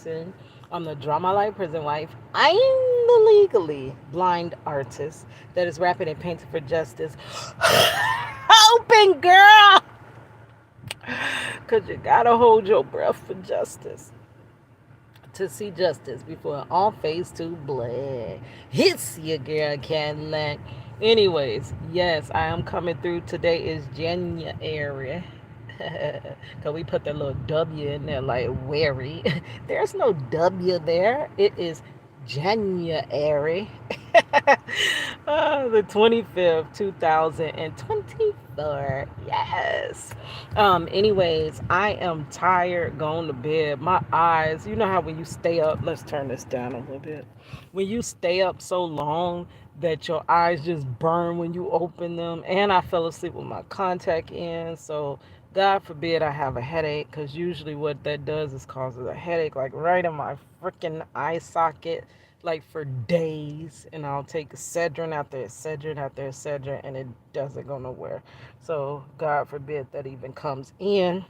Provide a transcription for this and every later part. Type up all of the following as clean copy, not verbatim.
Dixon. I'm the Draw My Life Prison Wife. I am the legally blind artist that is rapping and painting for justice. Open, girl! Because you gotta hold your breath for justice. To see justice before all phase two blood hits your girl Kadlac. Anyways, yes, I am coming through. Today is January. Cause we put the little W in there like wary. There's no W there. It is January. The 25th, 2024. Yes. Anyways, I am tired going to bed. My eyes, you know how when you stay up, let's turn this down a little bit. When you stay up so long that your eyes just burn when you open them. And I fell asleep with my contact in. So God forbid I have a headache, because usually what that does is causes a headache, like right in my freaking eye socket, like for days. And I'll take Excedrin after Excedrin after Excedrin, and it doesn't go nowhere. So God forbid that even comes in.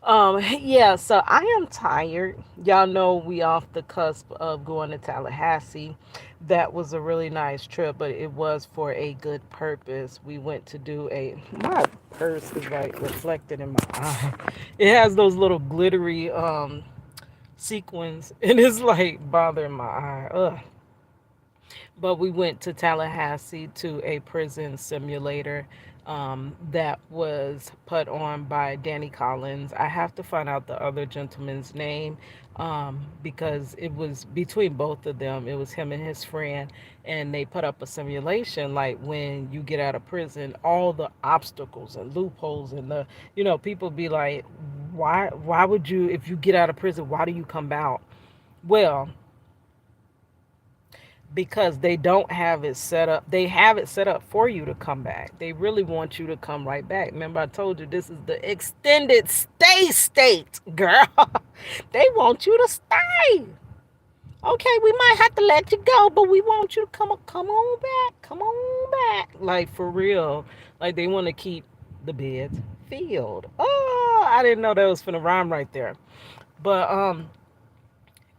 Yeah, so I am tired. Y'all know we off the cusp of going to Tallahassee. That was a really nice trip, but it was for a good purpose. We went to do my purse is like reflected in my eye. It has those little glittery sequins and it's like bothering my eye. Ugh. But we went to Tallahassee to a prison simulator that was put on by Danny Collins. I have to find out the other gentleman's name because it was between both of them. It was him and his friend, and they put up a simulation like when you get out of prison, all the obstacles and loopholes and people be like, why would you, if you get out of prison, why do you come out? Well, because they don't have it set up. They have it set up for you to come back. They really want you to come right back. Remember, I told you this is the extended stay state, girl. They want you to stay. Okay, we might have to let you go, but we want you to come on back. Come on back. Like for real. Like they want to keep the beds filled. Oh, I didn't know that was finna rhyme right there. But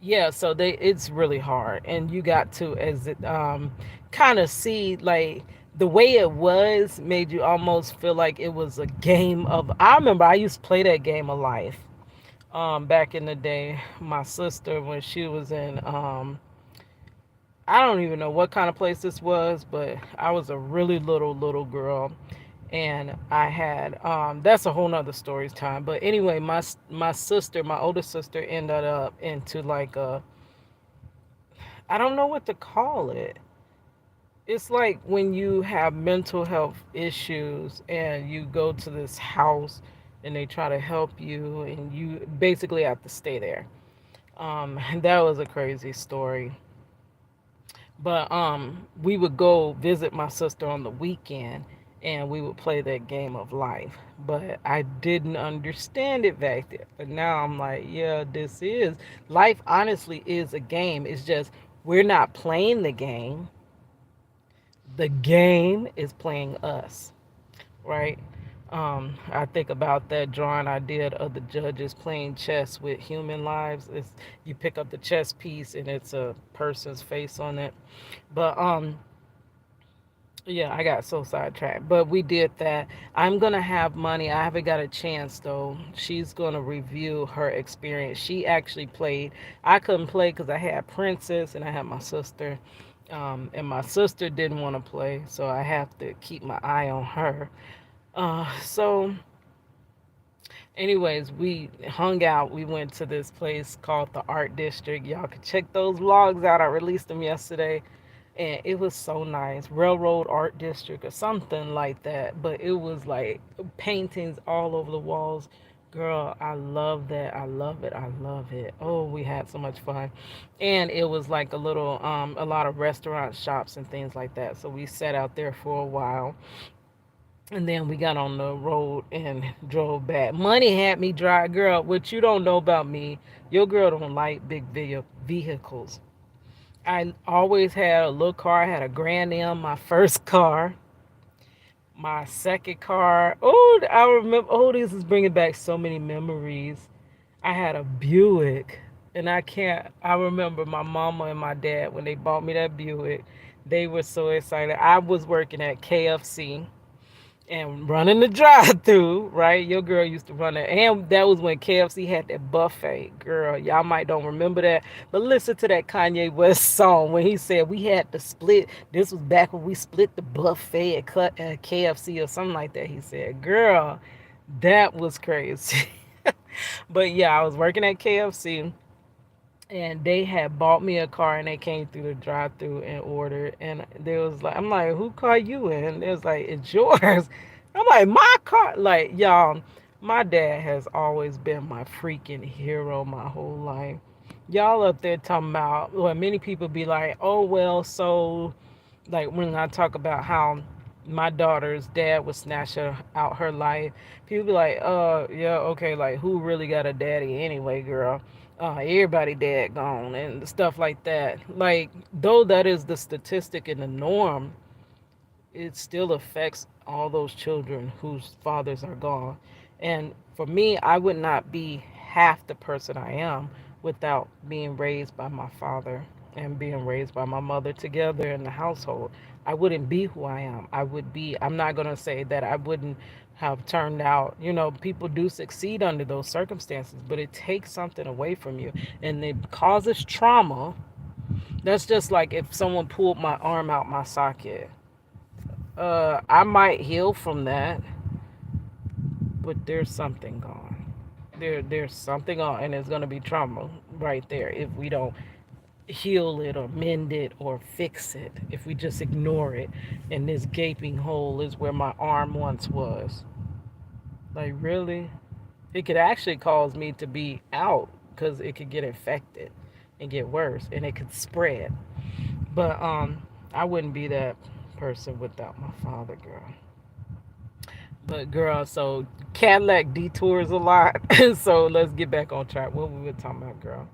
yeah, so it's really hard, and you got to as it kind of see like the way it was made you almost feel like it was a game of. I remember I used to play that game of life back in the day. My sister, when she was in I don't even know what kind of place this was, but I was a really little girl, and I had that's a whole nother story's time. But anyway, my sister, my older sister, ended up into like a, I don't know what to call it. It's like when you have mental health issues and you go to this house and they try to help you and you basically have to stay there. That was a crazy story. But we would go visit my sister on the weekend and we would play that game of life. But I didn't understand it back then. But now I'm like, yeah, this is life honestly is a game. It's just we're not playing the game. The game is playing us, right? I think about that drawing I did of the judges playing chess with human lives. It's, you pick up the chess piece and it's a person's face on it. But yeah, I got so sidetracked. But we did that. I'm gonna have money. I haven't got a chance though. She's gonna review her experience. She actually played. I couldn't play because I had Princess and I had my sister. And my sister didn't want to play, so I have to keep my eye on her. So anyways, we hung out. We went to this place called the Art District. Y'all can check those vlogs out. I released them yesterday. And it was so nice. Railroad Art District or something like that. But it was like paintings all over the walls. Girl, I love that. I love it. I love it. Oh, we had so much fun. And it was like a little, a lot of restaurant shops and things like that. So we sat out there for a while. And then we got on the road and drove back. Money had me dry. Girl, what you don't know about me, your girl don't like big vehicles. I always had a little car. I had a Grand Am, my first car. My second car. Oh, I remember. Oh, this is bringing back so many memories. I had a Buick. And I can't. I remember my mama and my dad when they bought me that Buick. They were so excited. I was working at KFC and running the drive-through. Right, your girl used to run it, and that was when KFC had that buffet. Girl, y'all might don't remember that, but listen to that Kanye West song when he said we had to split. This was back when we split the buffet at KFC or something like that. He said, "Girl, that was crazy." But yeah, I was working at KFC and they had bought me a car and they came through the drive through and ordered and they was like I'm like, who car you in? They was like, it's yours. I'm like, my car. Like, y'all, my dad has always been my freaking hero my whole life. Y'all up there talking about, well, many people be like, oh well, so like when I talk about how my daughter's dad was snatch out her life, people be like, yeah, okay, like who really got a daddy anyway, girl? Everybody dad gone and stuff like that. Like, though that is the statistic and the norm, it still affects all those children whose fathers are gone. And for me, I would not be half the person I am without being raised by my father and being raised by my mother together in the household. I wouldn't be who I am. I'm not going to say that I wouldn't have turned out. People do succeed under those circumstances, but it takes something away from you and it causes trauma. That's just like if someone pulled my arm out my socket. I might heal from that, but there's something gone. There's something on, and it's gonna be trauma right there if we don't heal it or mend it or fix it. If we just ignore it, and this gaping hole is where my arm once was. Like, really, it could actually cause me to be out because it could get infected and get worse, and it could spread. But I wouldn't be that person without my father, girl. But girl, so Cadillac detours a lot. So let's get back on track. What we were talking about, girl.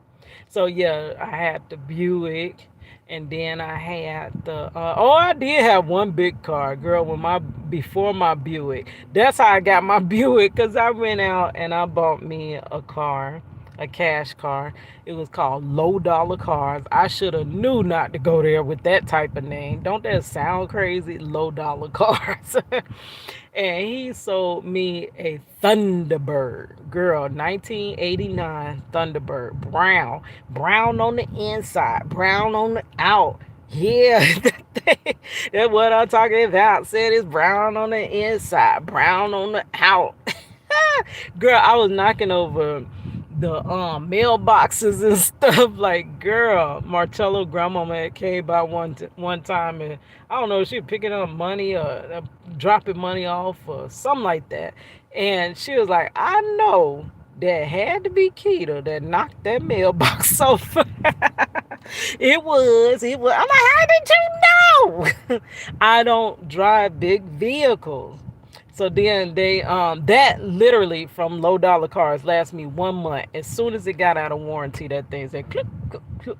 So yeah, I had the Buick, and then I had the. I did have one big car, girl. When my before my Buick, that's how I got my Buick, cause I went out and I bought me a car, a cash car. It was called Low Dollar Cars. I should have knew not to go there with that type of name. Don't that sound crazy? Low Dollar Cars. And he sold me a Thunderbird, girl, 1989 Thunderbird, brown on the inside, brown on the out. Yeah, that's what I'm talking about. Said it's brown on the inside, brown on the out. Girl, I was knocking over the mailboxes and stuff. Like, girl, Marcello grandmama had came by one time, and I don't know, she was picking up money or dropping money off or something like that. And she was like, I know that had to be Keita that knocked that mailbox over. It was. I'm like, how did you know? I don't drive big vehicles. So then that literally from Low Dollar Cars lasts me 1 month. As soon as it got out of warranty, that thing said click, click, click,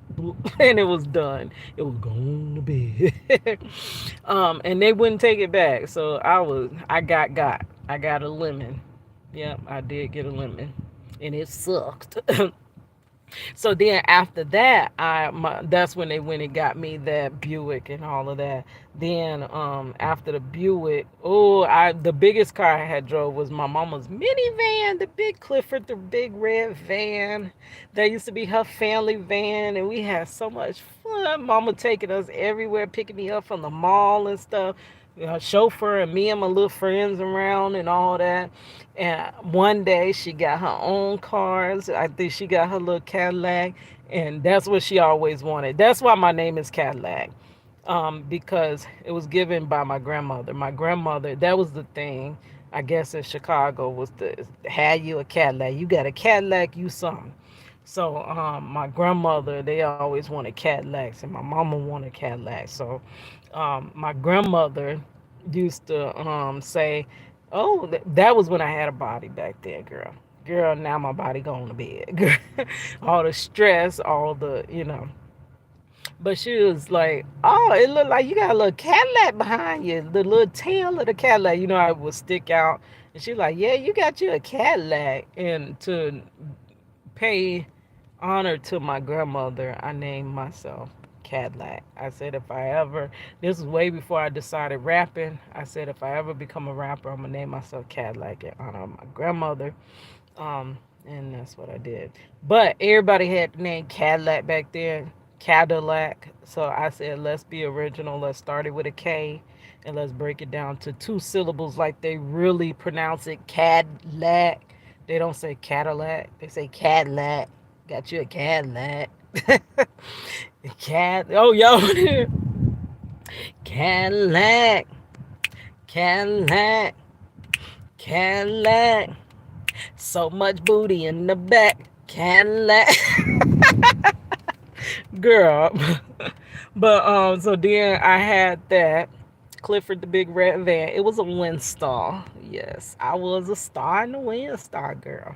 and it was done. It was going to bed. And they wouldn't take it back. So I got a lemon. Yep, I did get a lemon, and it sucked. So then after that, that's when they went and got me that Buick and all of that. Then after the Buick, the biggest car I had drove was my mama's minivan, the big Clifford, the big red van. That used to be her family van, and we had so much fun. Mama taking us everywhere, picking me up from the mall and stuff. Chauffeur and me and my little friends around and all that. And one day she got her own cars. I think she got her little Cadillac, and that's what she always wanted. That's why my name is Kadlac, because it was given by my grandmother. My grandmother, that was the thing, I guess in Chicago, was to have you a Cadillac. You got a Cadillac, you something. So my grandmother, they always wanted Cadillacs, and my mama wanted Cadillacs. So my grandmother used to say, "Oh, that was when I had a body back then, girl. Girl, now my body going to bed. All the stress, all the." But she was like, "Oh, it looked like you got a little Cadillac behind you. The little tail of the Cadillac, I would stick out." And she's like, "Yeah, you got you a Cadillac." And to pay honor to my grandmother, I named myself Kadlac. I said if I ever, this was way before I decided rapping. I said if I ever become a rapper, I'm gonna name myself Kadlac in honor of my grandmother. Um, and that's what I did. But everybody had the name Cadillac back then, Cadillac. So I said, let's be original. Let's start it with a K, and let's break it down to two syllables like they really pronounce it, Cadillac. They don't say Cadillac. They say Cadillac. Got you a Cadillac. Cat. Oh, yo. Cadillac. Cadillac. Cadillac. So much booty in the back. Cadillac. Girl. But so then I had that. Clifford the Big Red Van. It was a Windstar. Yes, I was a star in the Windstar, girl.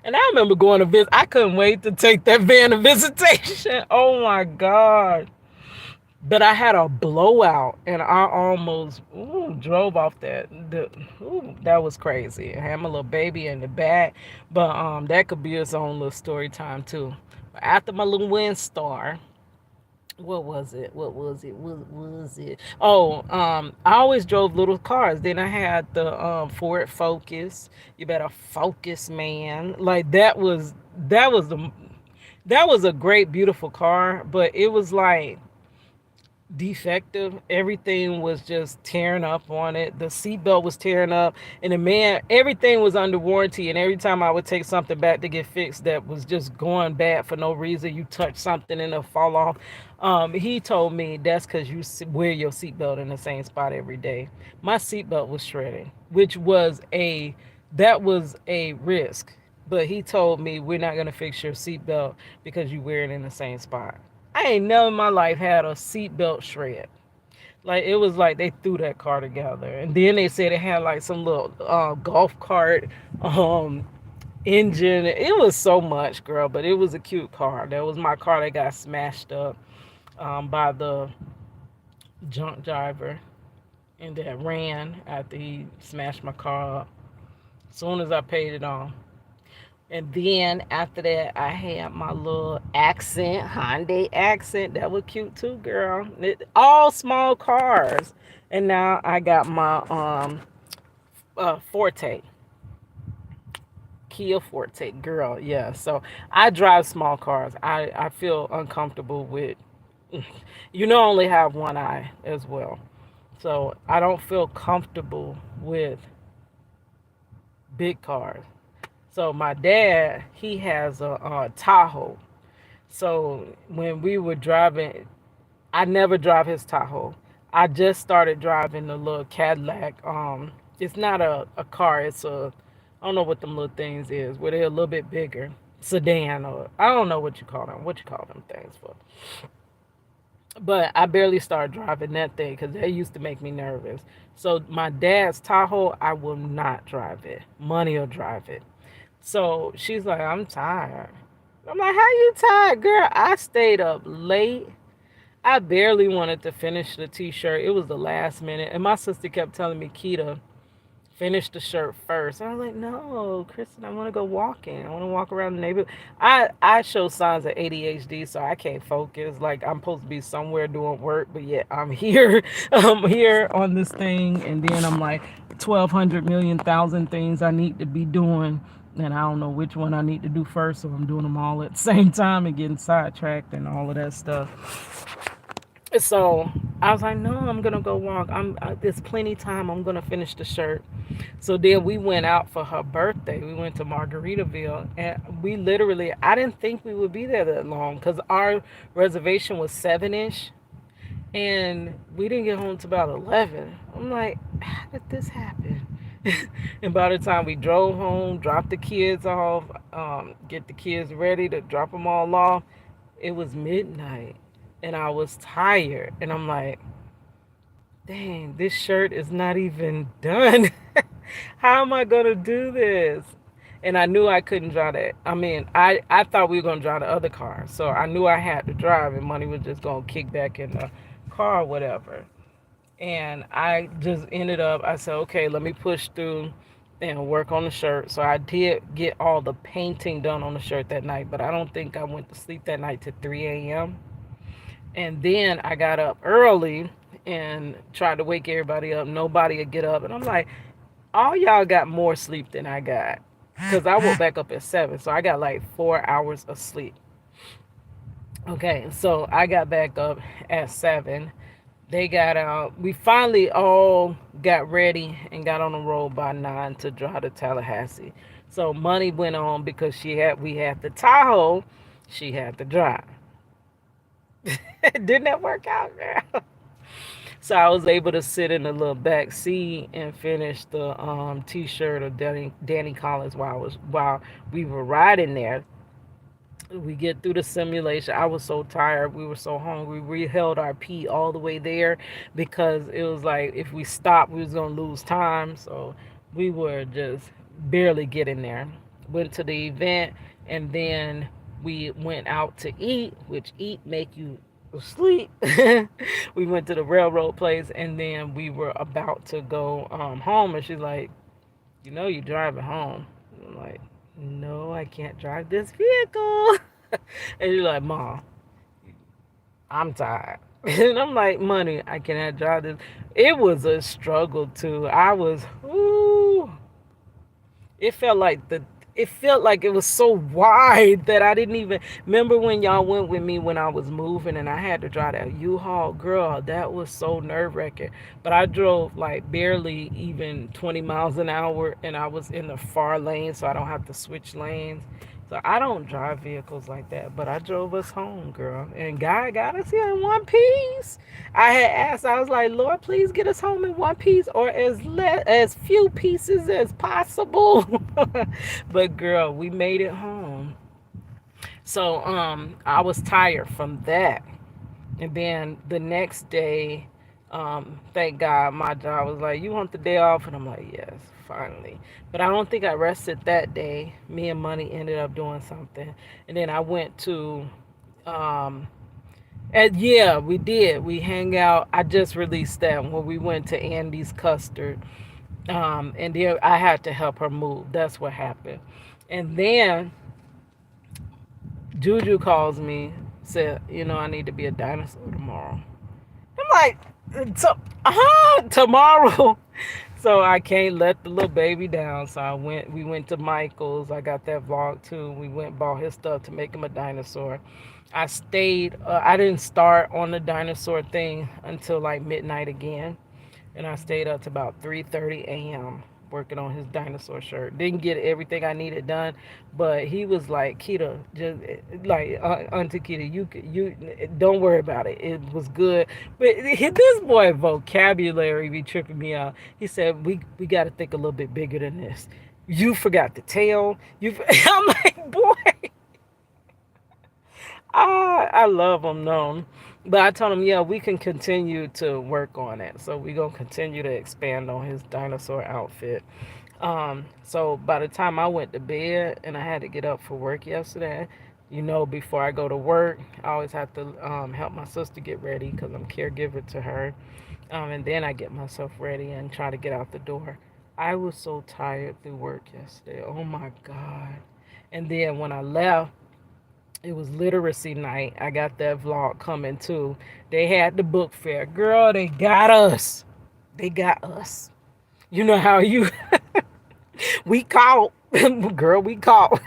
And I remember going to visit. I couldn't wait to take that van to visitation. Oh my God. But I had a blowout and I almost drove off that was crazy. I had my little baby in the back. But that could be its own little story time too. But after my little Windstar, what was it? What was it? Oh, I always drove little cars. Then I had the Ford Focus. You better focus, man. Like that was a great, beautiful car, but it was like defective. Everything was just tearing up on it. The seatbelt was tearing up, and the man, everything was under warranty. And every time I would take something back to get fixed that was just going bad for no reason, you touch something and it'll fall off. He told me that's because you wear your seatbelt in the same spot every day. My seatbelt was shredded, which was a risk. But he told me we're not gonna fix your seatbelt because you wear it in the same spot. I ain't never in my life had a seatbelt shred. Like it was like they threw that car together, and then they said it had like some little golf cart um, engine. It was so much, girl, but it was a cute car. That was my car that got smashed up by the junk driver, and that ran after he smashed my car up. As soon as I paid it off. And then after that, I had my little accent, Hyundai accent. That was cute too, girl. All small cars. And now I got my Forte, Kia Forte, girl. Yeah. So I drive small cars. I feel uncomfortable with. You know, I only have one eye as well, so I don't feel comfortable with big cars. So my dad, he has a Tahoe. So when we were driving, I never drive his Tahoe. I just started driving the little Cadillac. It's not a car. It's a, I don't know what them little things is. Where they're a little bit bigger, sedan, or I don't know what you call them. What you call them things for? But I barely started driving that thing because they used to make me nervous. So my dad's Tahoe, I will not drive it. Money will drive it. So she's like, I'm tired. I'm like, how you tired, girl? I stayed up late. I barely wanted to finish the t-shirt. It was the last minute. And my sister kept telling me, Keita, finish the shirt first. And I was like, no, Kristen, I want to go walking. I want to walk around the neighborhood. I show signs of ADHD, so I can't focus. Like I'm supposed to be somewhere doing work, but yet I'm here. I'm here on this thing, and then I'm like 1,200 million thousand things I need to be doing. And I don't know which one I need to do first, so I'm doing them all at the same time and getting sidetracked and all of that stuff. So I was like, no, I'm gonna go walk. There's plenty time. I'm gonna finish the shirt. So then we went out for her birthday. We went to Margaritaville, and we literally, I didn't think we would be there that long because our reservation was 7-ish, and we didn't get home till about 11. I'm like, how did this happen? And by the time we drove home, dropped the kids off, get the kids ready to drop them all off, it was midnight, and I was tired. And I'm like, dang, this shirt is not even done. How am I gonna do this? And I knew I couldn't drive that. I mean, I thought we were gonna drive the other car, so I knew I had to drive, and money was just gonna kick back in the car or whatever. And I just ended up, I said, okay, let me push through and work on the shirt. So I did get all the painting done on the shirt that night, but I don't think I went to sleep that night to 3 a.m. And then I got up early and tried to wake everybody up. Nobody would get up. And I'm like, all y'all got more sleep than I got. Because I woke back up at 7. So I got like 4 hours of sleep. Okay, so I got back up at 7. They got out. We finally all got ready and got on the road by 9 to drive to Tallahassee. So money went on because we had the Tahoe, she had the drive. Didn't that work out, girl? So I was able to sit in the little back seat and finish the T-shirt of Danny Collins while we were riding there. We get through the simulation. I was so tired. We were so hungry. We held our pee all the way there because it was like if we stopped, we was gonna lose time. So we were just barely getting there. Went to the event and then we went out to eat, which eat make you sleep. We went to the railroad place and then we were about to go home and she's like, you driving home. I'm like, no, I can't drive this vehicle. And you're like, Mom, I'm tired. And I'm like, Money, I cannot drive this. It was a struggle too. Ooh, it felt like it was so wide that I didn't even remember when y'all went with me when I was moving and I had to drive that U-Haul. Girl, that was so nerve-wracking. But I drove like barely even 20 miles an hour and I was in the far lane so I don't have to switch lanes. So I don't drive vehicles like that, but I drove us home, girl. And God got us here in one piece. I had asked, I was like, Lord, please get us home in one piece or as few pieces as possible. But girl, we made it home. So I was tired from that. And then the next day, thank God, my job was like, "You want the day off?" And I'm like, "Yes, finally." But I don't think I rested that day. Me and Money ended up doing something, and then I went to, um, and yeah, we did. We hang out. I just released that when we went to Andy's Custard, and there I had to help her move. That's what happened, and then Juju calls me, said, "I need to be a dinosaur tomorrow." I'm like, tomorrow. So I can't let the little baby down. So we went to Michael's. I got that vlog too. We went and bought his stuff to make him a dinosaur. I didn't start on the dinosaur thing until like midnight again. And I stayed up to about 3:30 a.m. working on his dinosaur shirt. Didn't get everything I needed done, but he was like, "Kita, just like Auntie Kita, you don't worry about it. It was good." But this boy vocabulary be tripping me out. He said, "We got to think a little bit bigger than this. You forgot the tail. I'm like, boy, I love him, no. But I told him, yeah, we can continue to work on it. So we're going to continue to expand on his dinosaur outfit. So by the time I went to bed and I had to get up for work yesterday, before I go to work, I always have to help my sister get ready because I'm caregiver to her. And then I get myself ready and try to get out the door. I was so tired through work yesterday. Oh my God. And then when I left, it was literacy night. I got that vlog coming too. They had the book fair. Girl, they got us. They got us. You know how you we caught. Girl, we caught.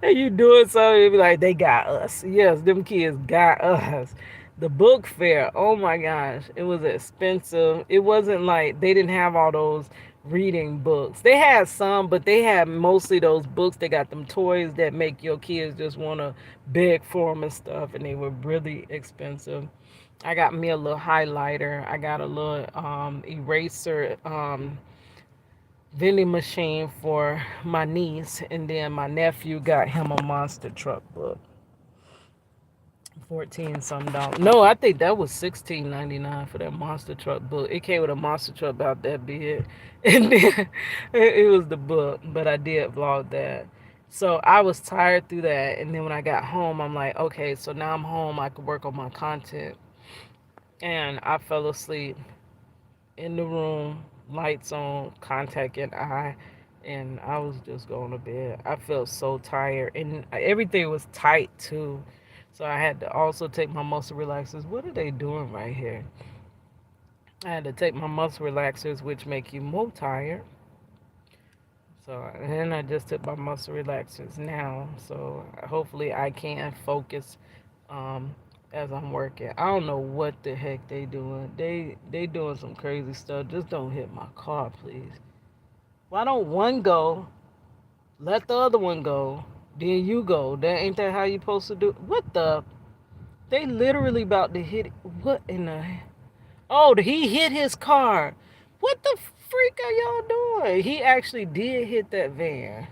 And you doing something, it be like they got us. Yes, them kids got us. The book fair, oh my gosh, it was expensive. It wasn't like they didn't have all those reading books. They had some, but they had mostly those books. They got them toys that make your kids just want to beg for them and stuff, and they were really expensive. I got me a little highlighter. I got a little eraser vending machine for my niece, and then my nephew got him a monster truck book. 14 some dollars. No, I think that was 16.99 for that monster truck book. It came with a monster truck about that big. And then it was the book, but I did vlog that. So I was tired through that. And then when I got home, I'm like, okay, so now I'm home. I could work on my content. And I fell asleep in the room, lights on, contact in eye. and I was just going to bed. I felt so tired, and everything was tight too. So I had to also take my muscle relaxers. What are they doing right here? I had to take my muscle relaxers, which make you more tired. So, and then I just took my muscle relaxers now. So hopefully I can focus um, as I'm working. I don't know what the heck they doing. They doing some crazy stuff. Just don't hit my car, please. Why don't one go? Let the other one go. Then you go. That ain't that how you supposed to do? What the? They literally about to hit. What in the? Oh, he hit his car. What the freak are y'all doing? He actually did hit that van.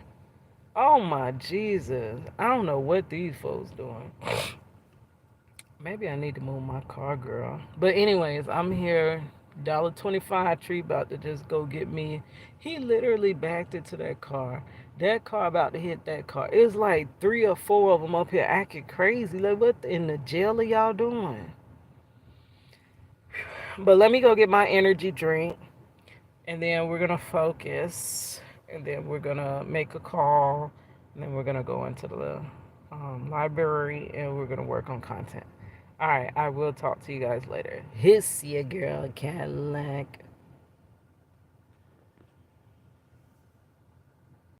Oh my Jesus. I don't know what these folks doing. Maybe I need to move my car, girl. But anyways, I'm here. $1.25 tree about to just go get me. He literally backed into that car. That car about to hit that car. It's like 3 or 4 of them up here acting crazy. Like, what in the jail are y'all doing? But let me go get my energy drink, and then we're gonna focus, and then we're gonna make a call, and then we're gonna go into the library, and we're gonna work on content. All right, I will talk to you guys later. Hiss your girl Cadillac.